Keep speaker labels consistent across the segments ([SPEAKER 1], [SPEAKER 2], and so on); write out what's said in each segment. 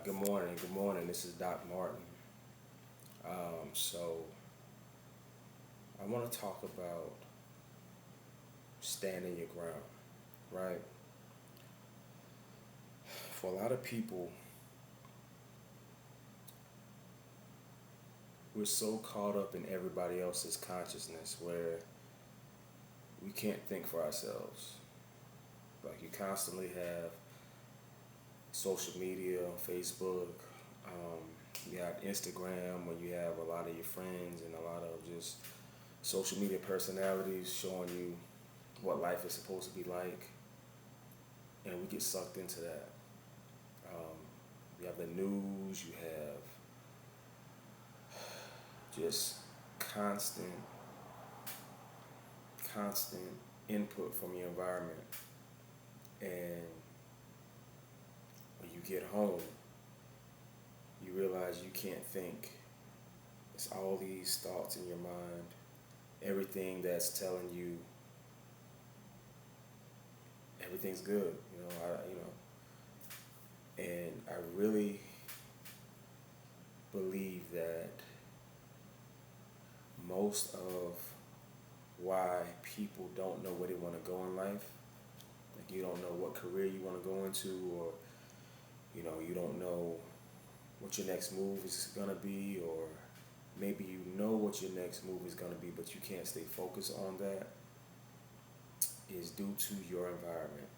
[SPEAKER 1] Good morning. Good morning. This is Doc Martin. So I want to talk about standing your ground, right? For a lot of people, we're so caught up in everybody else's consciousness where we can't think for ourselves. Like you constantly have social media, Facebook, you have Instagram, where you have a lot of your friends and a lot of just social media personalities showing you what life is supposed to be like, and we get sucked into that. Um, you have the news, you have just constant, constant input from your environment, and when you get home, you realize you can't think. It's all these thoughts in your mind, everything that's telling you everything's good. And I really believe that most of why people don't know where they want to go in life, like you don't know what career you want to go into, or you don't know what your next move is gonna be, or maybe you know what your next move is gonna be, but you can't stay focused on that, is due to your environment.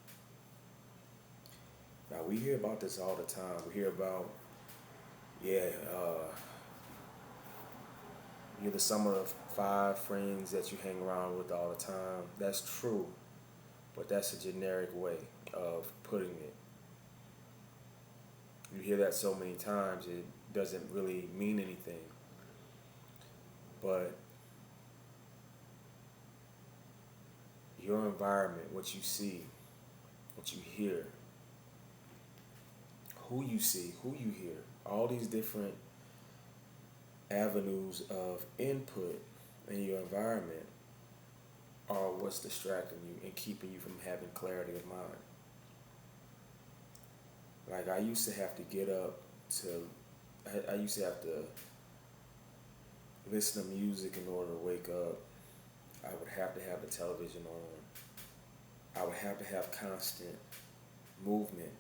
[SPEAKER 1] Now we hear about this all the time. We hear about, yeah, you're the sum of five friends that you hang around with all the time. That's true, but that's a generic way of putting it. You hear that so many times, it doesn't really mean anything. But your environment, what you see, what you hear, who you see, who you hear, all these different avenues of input in your environment are what's distracting you and keeping you from having clarity of mind. Like I used to have to get up to, I used to have to listen to music in order to wake up. I would have to have the television on. I would have to have constant movement.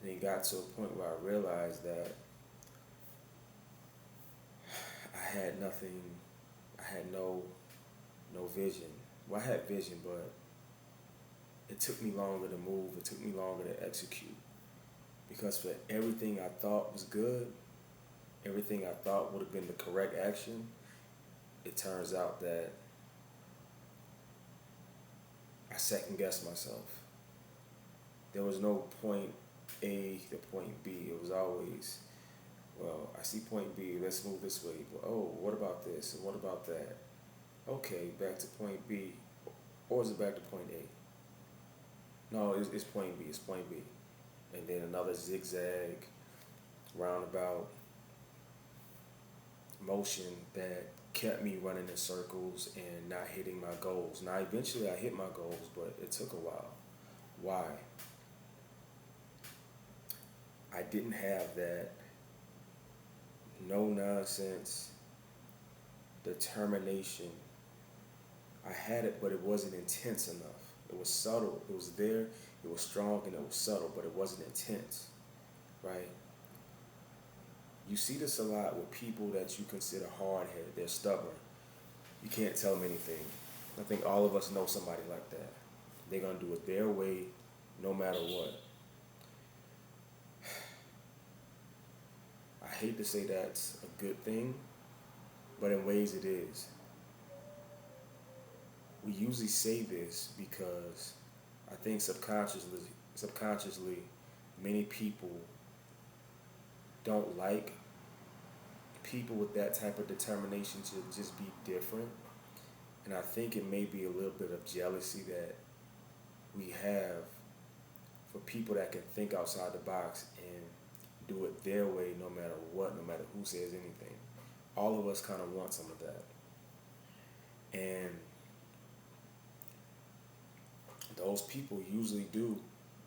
[SPEAKER 1] And it got to a point where I realized that I had nothing, I had no vision. Well, I had vision, but it took me longer to move. It took me longer to execute. Because for everything I thought was good, everything I thought would have been the correct action, it turns out that I second guessed myself. There was no point A to point B. It was always, well, I see point B, let's move this way. But, oh, what about this? And what about that? Okay, back to point B. Or is it back to point A? No, it's point B, it's point B. And then another zigzag, roundabout motion that kept me running in circles and not hitting my goals. Now, eventually I hit my goals, but it took a while. Why? I didn't have that no nonsense determination. I had it, but it wasn't intense enough. It was subtle. It was there. It was strong and it was subtle, but it wasn't intense, right? You see this a lot with people that you consider hard-headed. They're stubborn. You can't tell them anything. I think all of us know somebody like that. They're gonna do it their way, no matter what. I hate to say that's a good thing, but in ways it is. We usually say this because I think subconsciously, many people don't like people with that type of determination to just be different. And I think it may be a little bit of jealousy that we have for people that can think outside the box and do it their way no matter what, no matter who says anything. All of us kind of want some of that. And those people usually do,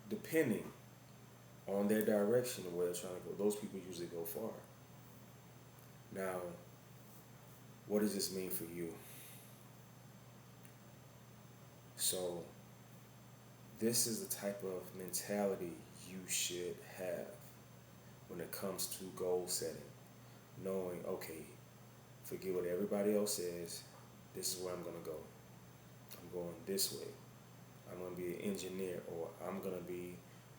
[SPEAKER 1] depending on their direction of where they're trying to go, those people usually go far. Now, what does this mean for you? So, this is the type of mentality you should have when it comes to goal setting. Knowing, okay, forget what everybody else says, this is where I'm going to go. I'm going this way. I'm going to be an engineer, or I'm going to be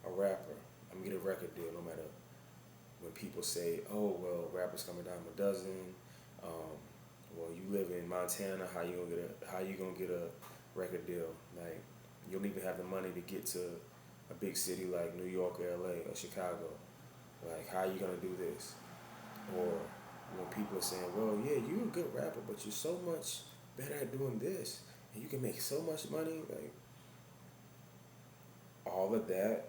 [SPEAKER 1] a rapper. I'm going to get a record deal no matter when people say, oh, well, rappers coming down a dozen. Well, you live in Montana, how you gonna get a record deal? Like, you don't even have the money to get to a big city like New York or LA or Chicago. Like, how you gonna do this? Or when people are saying, well, yeah, you're a good rapper, but you're so much better at doing this, and you can make so much money. Like, all of that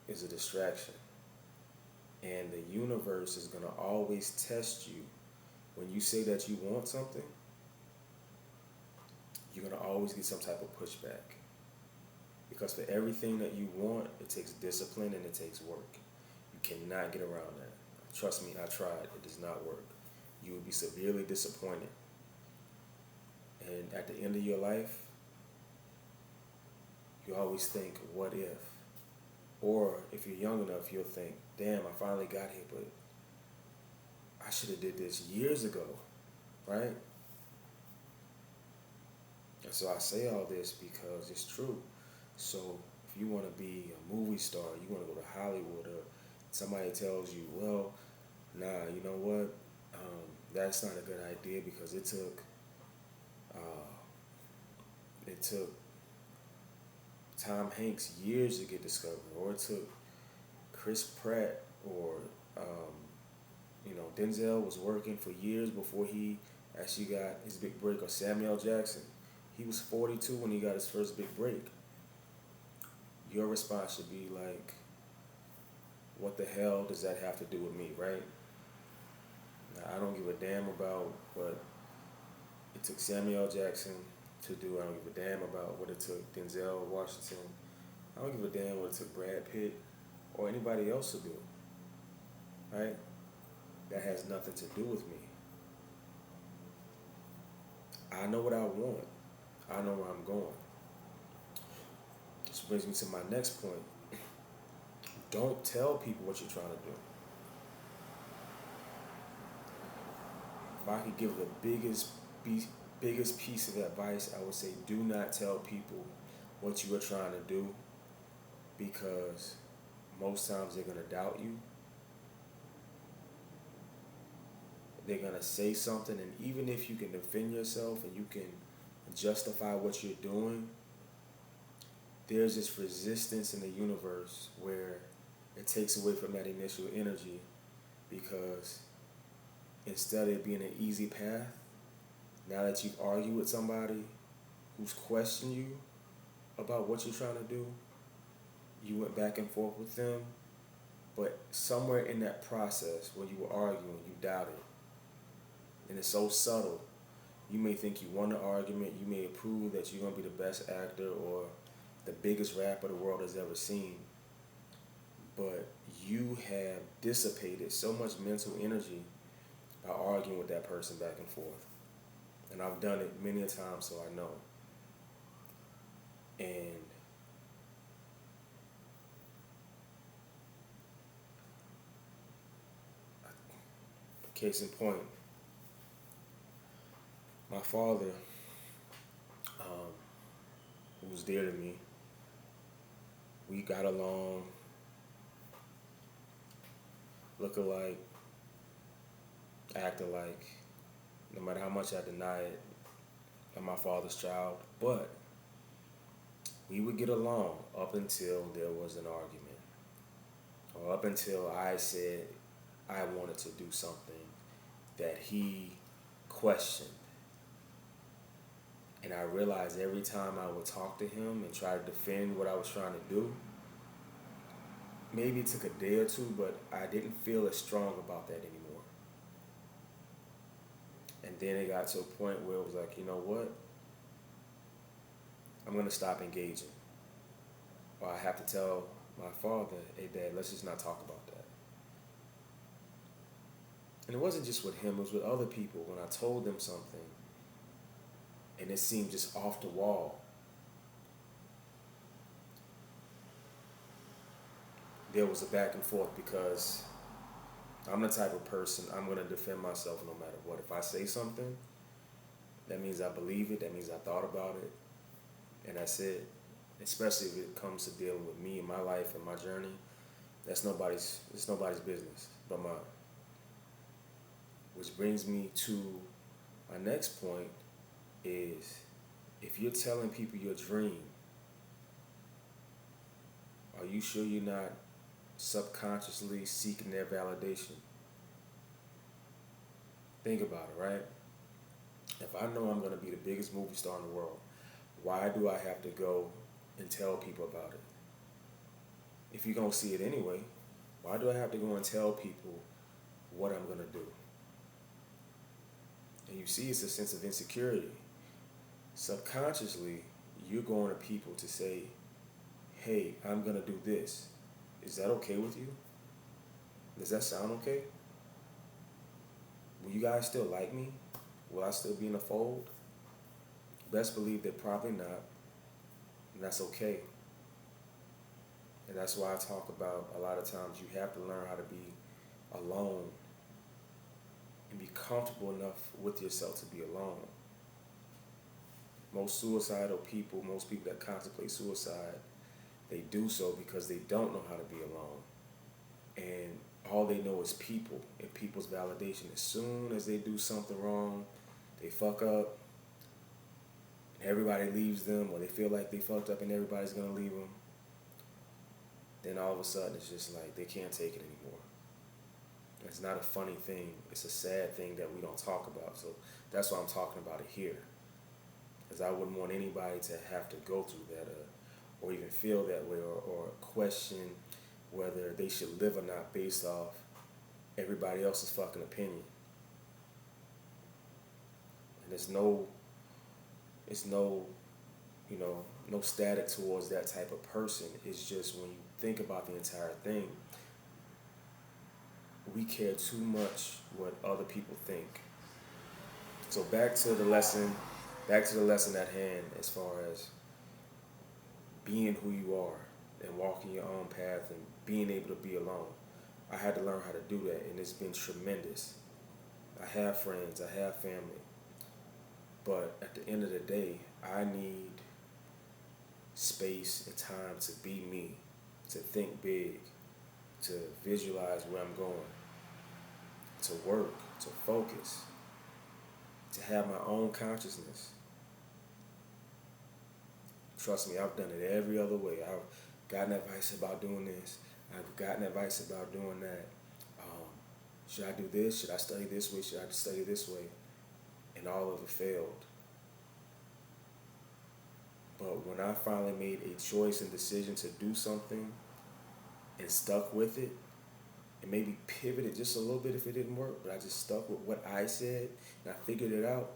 [SPEAKER 1] is a distraction. And the universe is going to always test you. When you say that you want something, you're going to always get some type of pushback. Because for everything that you want, it takes discipline and it takes work. You cannot get around that. Trust me, I tried. It does not work. You will be severely disappointed. And at the end of your life, you always think, what if? Or if you're young enough, you'll think, damn, I finally got here, but I should have did this years ago, right? And so I say all this because it's true. So if you want to be a movie star, you want to go to Hollywood, or somebody tells you, well, nah, you know what? That's not a good idea because it took Tom Hanks years to get discovered, or it took Chris Pratt, or Denzel was working for years before he actually got his big break, or Samuel Jackson. He was 42 when he got his first big break. Your response should be like, what the hell does that have to do with me, right? Now, I don't give a damn about what it took Samuel Jackson to do. I don't give a damn about what it took Denzel Washington. I don't give a damn what it took Brad Pitt or anybody else to do, right? That has nothing to do with me. I know what I want. I know where I'm going. Which brings me to my next point. Don't tell people what you're trying to do. If I could give the biggest piece of advice, I would say do not tell people what you are trying to do, because most times they're going to doubt you. They're going to say something, and even if you can defend yourself and you can justify what you're doing, there's this resistance in the universe where it takes away from that initial energy, because instead of it being an easy path, now that you've argued with somebody who's questioned you about what you're trying to do, you went back and forth with them, but somewhere in that process when you were arguing, you doubted. And it's so subtle. You may think you won the argument, you may prove that you're going to be the best actor or the biggest rapper the world has ever seen, but you have dissipated so much mental energy by arguing with that person back and forth. And I've done it many a time, so I know. And case in point, my father, who was dear to me, we got along, look alike, act alike, no matter how much I deny it. I'm my father's child, but we would get along up until there was an argument, or up until I said I wanted to do something that he questioned. And I realized every time I would talk to him and try to defend what I was trying to do, maybe it took a day or two, but I didn't feel as strong about that anymore. And then it got to a point where it was like, you know what? I'm going to stop engaging. Or I have to tell my father, hey dad, let's just not talk about that. And it wasn't just with him, it was with other people. When I told them something and it seemed just off the wall, there was a back and forth because I'm the type of person, I'm going to defend myself no matter what. If I say something, that means I believe it, that means I thought about it, and that's it. Especially if it comes to dealing with me and my life and my journey, it's nobody's business but mine. Which brings me to my next point is, if you're telling people your dream, are you sure you're not subconsciously seeking their validation? Think about it, right? If I know I'm going to be the biggest movie star in the world, why do I have to go and tell people about it? If you're going to see it anyway, why do I have to go and tell people what I'm going to do? And you see, it's a sense of insecurity. Subconsciously, you're going to people to say, hey, I'm going to do this. Is that okay with you? Does that sound okay? Will you guys still like me? Will I still be in the fold? Best believe they're probably not, and that's okay. And that's why I talk about a lot of times you have to learn how to be alone and be comfortable enough with yourself to be alone. Most suicidal people, most people that contemplate suicide, they do so because they don't know how to be alone. And all they know is people and people's validation. As soon as they do something wrong, they fuck up, and everybody leaves them, or they feel like they fucked up and everybody's gonna leave them, then all of a sudden it's just like they can't take it anymore. It's not a funny thing. It's a sad thing that we don't talk about. So that's why I'm talking about it here. Because I wouldn't want anybody to have to go through that or even feel that way or question whether they should live or not based off everybody else's fucking opinion. And it's no, no static towards that type of person. It's just when you think about the entire thing, we care too much what other people think. So back to the lesson at hand as far as being who you are and walking your own path and being able to be alone. I had to learn how to do that, and it's been tremendous. I have friends, I have family, but at the end of the day, I need space and time to be me, to think big, to visualize where I'm going, to work, to focus, to have my own consciousness. Trust me, I've done it every other way. I've gotten advice about doing this. I've gotten advice about doing that. Should I do this? Should I study this way? Should I study this way? And all of it failed. But when I finally made a choice and decision to do something and stuck with it, and maybe pivoted just a little bit if it didn't work, but I just stuck with what I said and I figured it out,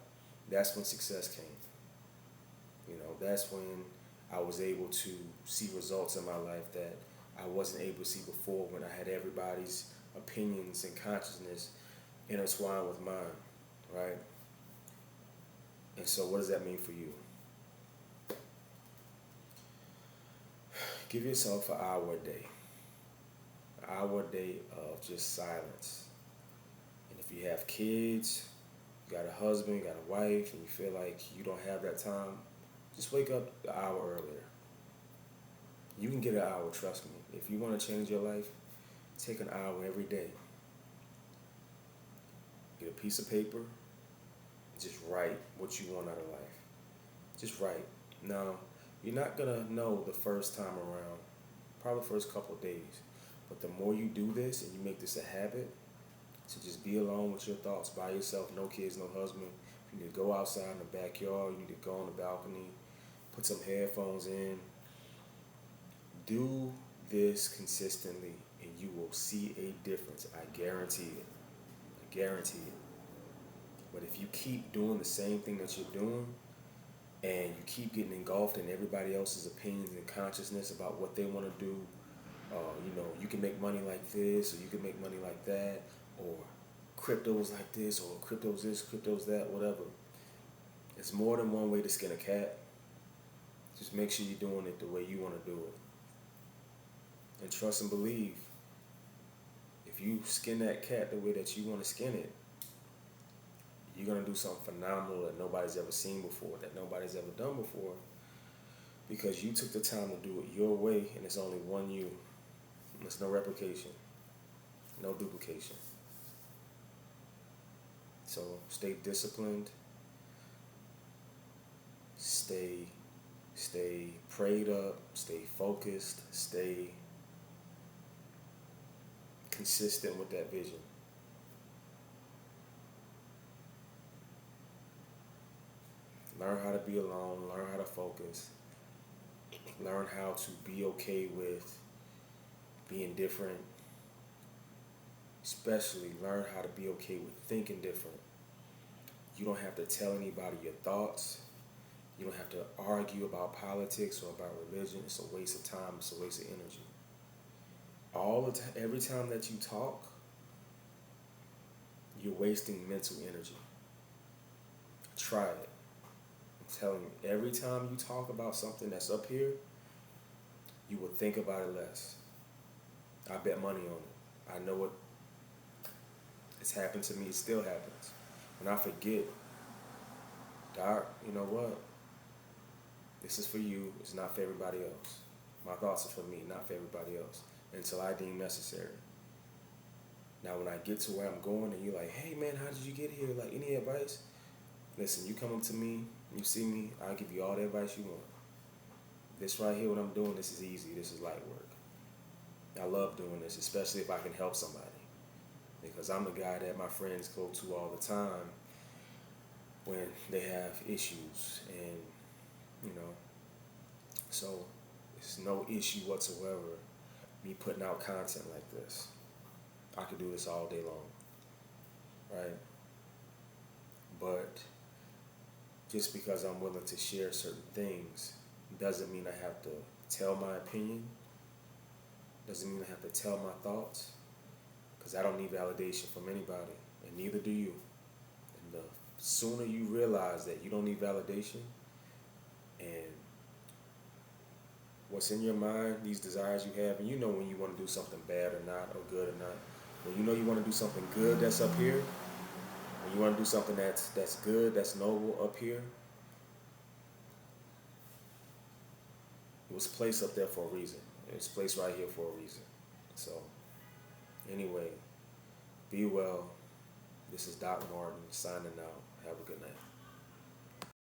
[SPEAKER 1] that's when success came. That's when I was able to see results in my life that I wasn't able to see before, when I had everybody's opinions and consciousness intertwined with mine, right? And so what does that mean for you? Give yourself an hour a day. An hour a day of just silence. And if you have kids, you got a husband, you got a wife, and you feel like you don't have that time, just wake up an hour earlier. You can get an hour, trust me. If you want to change your life, take an hour every day. Get a piece of paper, just write what you want out of life. Just write. Now, you're not going to know the first time around, probably the first couple of days. But the more you do this and you make this a habit, to just be alone with your thoughts by yourself, no kids, no husband. You need to go outside in the backyard, you need to go on the balcony, put some headphones in. Do this consistently and you will see a difference. I guarantee it. I guarantee it. But if you keep doing the same thing that you're doing and you keep getting engulfed in everybody else's opinions and consciousness about what they want to do, you can make money like this, or you can make money like that, or crypto's like this, or crypto's this, crypto's that, whatever. It's more than one way to skin a cat. Just make sure you're doing it the way you want to do it. And trust and believe, if you skin that cat the way that you want to skin it, you're going to do something phenomenal that nobody's ever seen before, that nobody's ever done before, because you took the time to do it your way, and it's only one you. There's no replication, no duplication. So stay disciplined, stay prayed up, stay focused, stay consistent with that vision. Learn how to be alone, learn how to focus, learn how to be okay with being different, especially learn how to be okay with thinking different. You don't have to tell anybody your thoughts. You don't have to argue about politics or about religion. It's a waste of time. It's a waste of energy. Every time that you talk, you're wasting mental energy. Try it. I'm telling you, every time you talk about something that's up here, you will think about it less. I bet money on it. I know it's happened to me. It still happens. When I forget, Doc, you know what? This is for you. It's not for everybody else. My thoughts are for me, not for everybody else, until I deem necessary. Now, when I get to where I'm going and you're like, hey, man, how did you get here? Like, any advice? Listen, you come up to me, you see me, I'll give you all the advice you want. This right here, what I'm doing, this is easy. This is light work. I love doing this, especially if I can help somebody. Because I'm the guy that my friends go to all the time when they have issues. And, so it's no issue whatsoever me putting out content like this. I could do this all day long, right? But just because I'm willing to share certain things doesn't mean I have to tell my opinion, doesn't mean I have to tell my thoughts, because I don't need validation from anybody, and neither do you. And the sooner you realize that you don't need validation, and what's in your mind, these desires you have, and you know when you want to do something bad or not, or good or not. When you know you want to do something good that's up here, when you want to do something that's good, that's noble up here, it was placed up there for a reason. It was placed right here for a reason. So, anyway, be well. This is Doc Martin signing out. Have a good night.